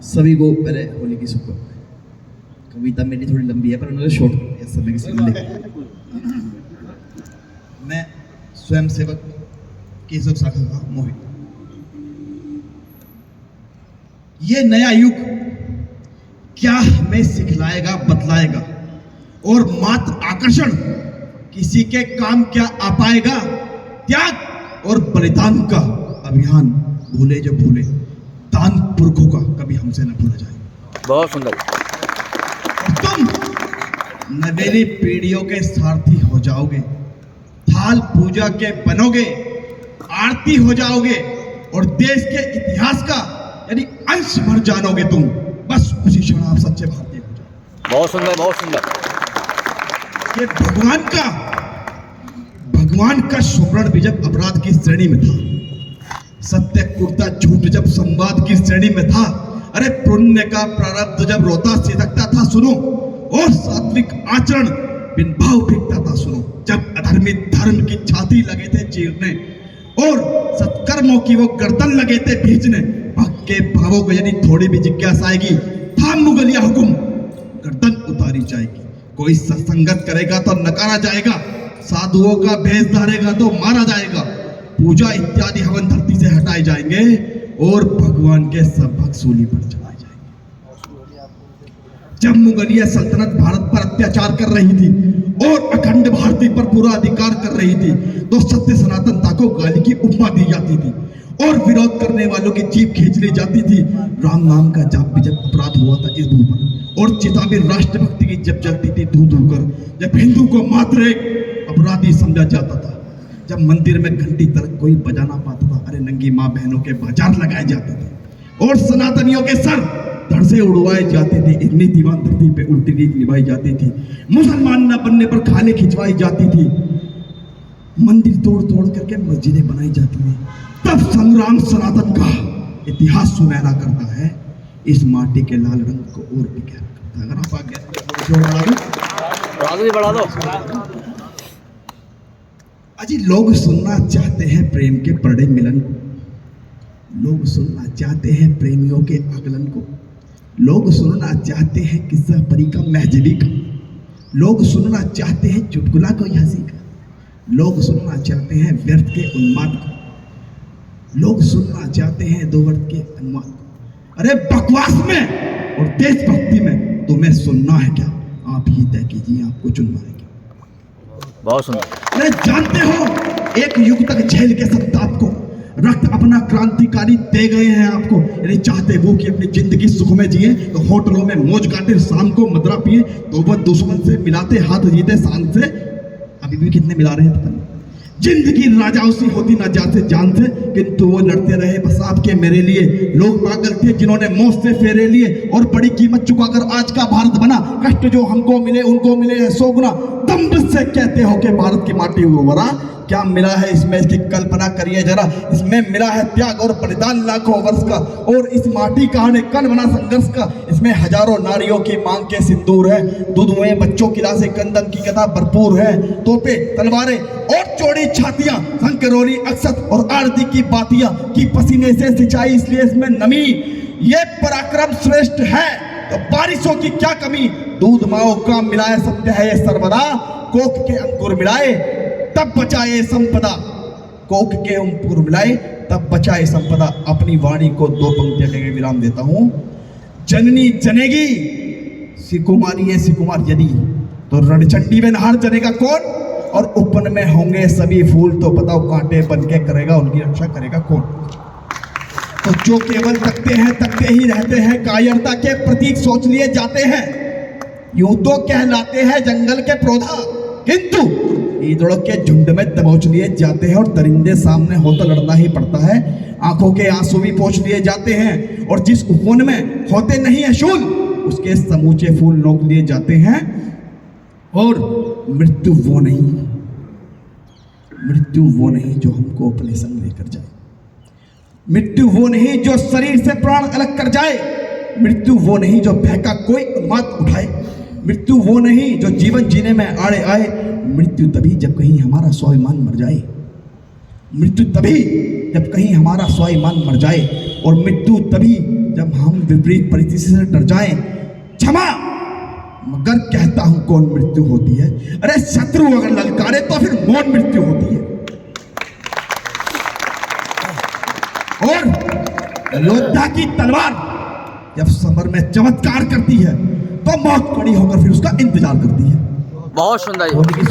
सभी को पहले होली की शुभकामनाएं। कविता मेरी थोड़ी लंबी है पर उन्होंने शॉर्ट कर दिया समय के साथ। मैं स्वयं सेवक केशव शाखा का मोहित। ये नया युग क्या हमें सिखलाएगा, बतलाएगा, और मात्र आकर्षण किसी के काम क्या आ पाएगा। त्याग और बलिदान का अभियान भूले जो भूले, दान पुरखों का कभी हमसे न भूला जाए। बहुत सुंदर। और तुम नवेली पीढ़ियों के सारथी हो जाओगे, थाल पूजा के बनोगे, आरती हो जाओगे, और देश के इतिहास का यानी अंश भर जानोगे तुम। बस उसी क्षण आप सच्चे भारतीय हो जाओ। बहुत सुंदर, बहुत सुंदर। ये भगवान का सुवर्ण भी जब अपराध की श्रेणी में था, सत्य कुर्ता झूठ जब संवाद की श्रेणी में था, अरे पुण्य का प्रारब्ध जब रोता सिदकता था सुनो, और सात्विक आचरण बिन भाव फेंकता था सुनो। जब अधर्मी धर्म की छाती लगे थे चीरने, और सत्कर्मों की वो गर्दन लगे थे भींचने, भक्त के भावों को यदि थोड़ी भी जिज्ञासा आएगी, थाम मुगलिया हुकुम, गर्दन उतारी जाएगी। कोई सत्संगत करेगा तो नकारा जाएगा, साधुओं का भेष धारेगा तो मारा जाएगा, पूजा इत्यादि हवन धरती से हटाए जाएंगे, और भगवान के सब भक्त सूली पर चलाए जाएंगे। जब मुगलिया सल्तनत भारत पर अत्याचार कर रही थी और अखंड भारती पर पूरा अधिकार कर रही थी, तो सत्य सनातनता को गाली की उपमा दी जाती थी, और विरोध करने वालों की जीभ खींच ली जाती थी। राम नाम का जाप भी जब अपराध हुआ था इस भू पर, और चिता भी राष्ट्रभक्ति की जब जलती थी धू धू कर, जब हिंदू को मात्र एक अपराधी समझा जाता था, जब मंदिर में घंटी तक कोई बजा ना पाता था, अरे नंगी माँ बहनों के बाजार लगाए जाते थे, और सनातनियों के सर धड़ से उड़वाए जाते थे, इतनी दीवान धरती पे उल्टी रीत निभाई जाती थी, मुसलमान न बनने पर खाले खिंचवाई जाती थी, मंदिर तोड़ तोड़ करके मस्जिदें बनाई जाती थी। तब संग्राम सनातन का इतिहास सुनहरा करता है, इस माटी के लाल रंग को और भी गहरा करता है। अगर आप आगे बढ़ा दो। अजी लोग सुनना चाहते हैं प्रेम के परड़े मिलन को, लोग सुनना चाहते हैं प्रेमियों के आकलन को, लोग सुनना चाहते हैं किस्सा परी का महजबी का, लोग सुनना चाहते हैं चुटकुला कोई हंसी का, लोग सुनना चाहते हैं व्यर्थ के उन्माद को, लोग सुनना चाहते हैं दो वर्ष के अनुवाद को। अरे बकवास में और देशभक्ति में तुम्हें सुनना है क्या? आप ही तय कीजिए, आपको चुनना है क्या? बहुत सुंदर। अरे जानते हो, एक युग तक झेल के संताप को रक्त अपना क्रांतिकारी दे गए हैं आपको। यदि चाहते वो कि अपनी जिंदगी सुख में जिए तो होटलों में मौज काटे, शाम को मदरा पिए, तो वह दुश्मन से मिलाते हाथ जीते शान से। अभी भी कितने मिला रहे हैं पता नहीं। जिंदगी राजाओं सी होती ना जाते जान से, किंतु वो लड़ते रहे बस आपके मेरे लिए। लोग पागल थे जिन्होंने मौत से फेरे लिए, और बड़ी कीमत चुकाकर आज का भारत बना। कष्ट जो हमको मिले उनको मिले हैं 100 गुना। दम्भ से कहते हो कि भारत की माटी उर्वरा, क्या मिला है इसमें इसकी कल्पना करिए जरा। इसमें मिला है त्याग और बलिदान लाखों वर्ष का, और इस माटी का कण बना संघर्ष का। इसमें हजारों नारियों की मांग के सिंदूर है, दूध हुए बच्चों की लाशें कंदन की कथा भरपूर है। तोपे तलवारें और चौड़ी छातियां, संकरोली अक्षत और आरती की बातियां की पसीने से सिंचाई, इसलिए इसमें नमी। ये पराक्रम श्रेष्ठ है तो बारिशों की क्या कमी। दूध माओ का मिलाए सत्य है ये सर्वदा, कोक के अंकुर मिलाए तब बचाए संपदा। कोक के अंकुर मिलाए तब बचाए संपदा। अपनी वाणी को 2 पंक्तियां लेकर विराम देता हूं। जननी जनेगी सिकुमारी है सिकुमार यदि, तो रणचंडी में नहार जनेगा कौन? और उपवन में होंगे सभी फूल, तो बताओ कांटे बन के करेगा उनकी रक्षा करेगा कौन? तो जो केवल तकते ही रहते हैं, कायरता के प्रतीक सोच लिए जाते हैं, यूं तो कहलाते हैं जंगल के पौधा, किंतु ईदड़ों के झुंड में दबोच लिए जाते हैं। और दरिंदे सामने हो तो लड़ना ही पड़ता है, आंखों के आंसू भी पोंछ लिए जाते हैं। और जिस उपवन में होते नहीं है शूल, उसके समूचे फूल नोक लिए जाते हैं। और मृत्यु वो नहीं जो हमको अपने संग लेकर जाए। मृत्यु वो नहीं जो शरीर से प्राण अलग कर जाए। मृत्यु वो नहीं जो भय का कोई उन्माद उठाए। मृत्यु वो नहीं जो जीवन जीने में आड़े आए। मृत्यु तभी जब कहीं हमारा स्वाभिमान मर जाए। मृत्यु तभी जब कहीं हमारा स्वाभिमान मर जाए। और मृत्यु तभी जब हम विपरीत परिस्थिति से डर जाएं, क्षमा मगर कहता हूं कौन मृत्यु होती है। अरे शत्रु अगर ललकारे तो फिर मौन मृत्यु होती है। और योद्धा की तलवार जब समर में चमत्कार करती है तो मौत खड़ी होकर फिर उसका इंतजार करती है। बहुत सुंदर। होने की